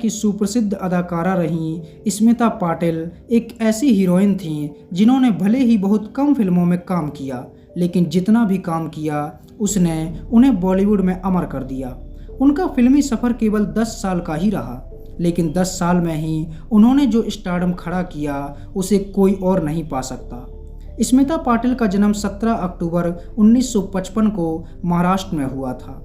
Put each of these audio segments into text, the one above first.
की सुप्रसिद्ध अदाकारा रहीं स्मिता पाटिल एक ऐसी हीरोइन थीं जिन्होंने भले ही बहुत कम फिल्मों में काम किया, लेकिन जितना भी काम किया उसने उन्हें बॉलीवुड में अमर कर दिया। उनका फिल्मी सफ़र केवल 10 साल का ही रहा, लेकिन 10 साल में ही उन्होंने जो स्टारडम खड़ा किया उसे कोई और नहीं पा सकता। स्मिता पाटिल का जन्म 17 अक्टूबर 1955 को महाराष्ट्र में हुआ था।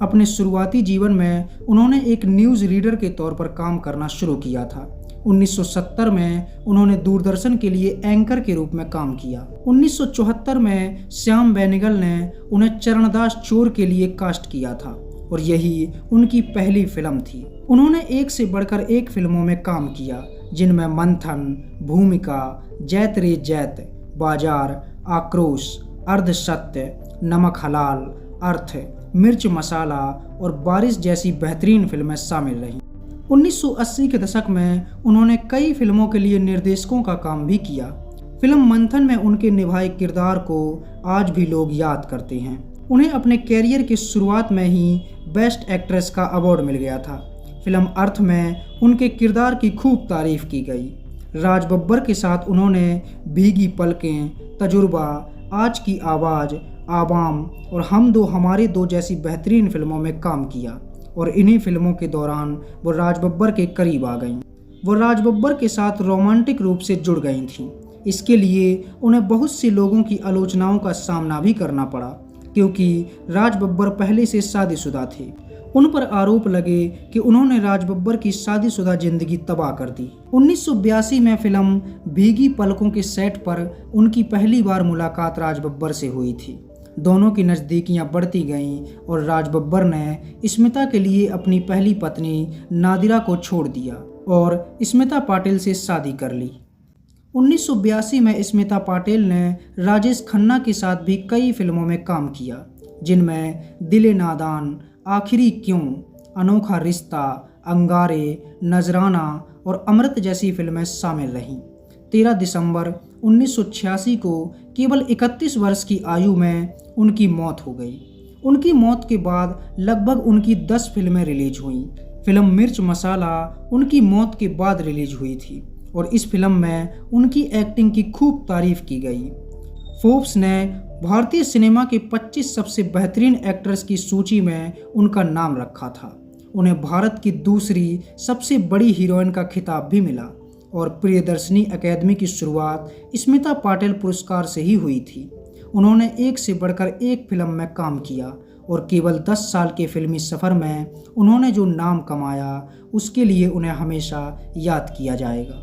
अपने शुरुआती जीवन में उन्होंने एक न्यूज़ रीडर के तौर पर काम करना शुरू किया था। 1970 में उन्होंने दूरदर्शन के लिए एंकर के रूप में काम किया। 1974 में श्याम बेनेगल ने उन्हें चरणदास चोर के लिए कास्ट किया था और यही उनकी पहली फिल्म थी। उन्होंने एक से बढ़कर एक फिल्मों में काम किया, जिनमें मंथन, भूमिका, जैत रे जैत, बाजार, आक्रोश, अर्धसत्य, नमक हलाल, अर्थ, मिर्च मसाला और बारिश जैसी बेहतरीन फिल्में शामिल रहीं। 1980 के दशक में उन्होंने कई फिल्मों के लिए निर्देशकों का काम भी किया। फिल्म मंथन में उनके निभाए किरदार को आज भी लोग याद करते हैं। उन्हें अपने कैरियर की शुरुआत में ही बेस्ट एक्ट्रेस का अवार्ड मिल गया था। फिल्म अर्थ में उनके किरदार की खूब तारीफ की गई। राज बब्बर के साथ उन्होंने भीगी पलकें, तजुर्बा, आज की आवाज़, आवाम और हम दो हमारे दो जैसी बेहतरीन फिल्मों में काम किया और इन्हीं फिल्मों के दौरान वो राज बब्बर के करीब आ गईं। वो राज बब्बर के साथ रोमांटिक रूप से जुड़ गई थीं। इसके लिए उन्हें बहुत सी लोगों की आलोचनाओं का सामना भी करना पड़ा, क्योंकि राज बब्बर पहले से शादीशुदा थे। उन पर आरोप लगे कि उन्होंने राज बब्बर की शादीशुदा जिंदगी तबाह कर दी। 1982 में फिल्म भीगी पलकों के सेट पर उनकी पहली बार मुलाकात राज बब्बर से हुई थी। दोनों की नज़दीकियां बढ़ती गईं और राज बब्बर ने स्मिता के लिए अपनी पहली पत्नी नादिरा को छोड़ दिया और स्मिता पाटिल से शादी कर ली। 1982 में स्मिता पाटिल ने राजेश खन्ना के साथ भी कई फिल्मों में काम किया, जिनमें दिल नादान, आखिरी क्यों, अनोखा रिश्ता, अंगारे, नजराना और अमृत जैसी फिल्में शामिल रहीं। 13 दिसंबर 1986 को केवल 31 वर्ष की आयु में उनकी मौत हो गई। उनकी मौत के बाद लगभग उनकी 10 फिल्में रिलीज हुईं। फिल्म मिर्च मसाला उनकी मौत के बाद रिलीज हुई थी और इस फिल्म में उनकी एक्टिंग की खूब तारीफ की गई। फोर्ब्स ने भारतीय सिनेमा के 25 सबसे बेहतरीन एक्ट्रेस की सूची में उनका नाम रखा था। उन्हें भारत की दूसरी सबसे बड़ी हीरोइन का खिताब भी मिला और प्रियदर्शनी अकेडमी की शुरुआत स्मिता पाटिल पुरस्कार से ही हुई थी। उन्होंने एक से बढ़कर एक फिल्म में काम किया और केवल 10 साल के फिल्मी सफ़र में उन्होंने जो नाम कमाया उसके लिए उन्हें हमेशा याद किया जाएगा।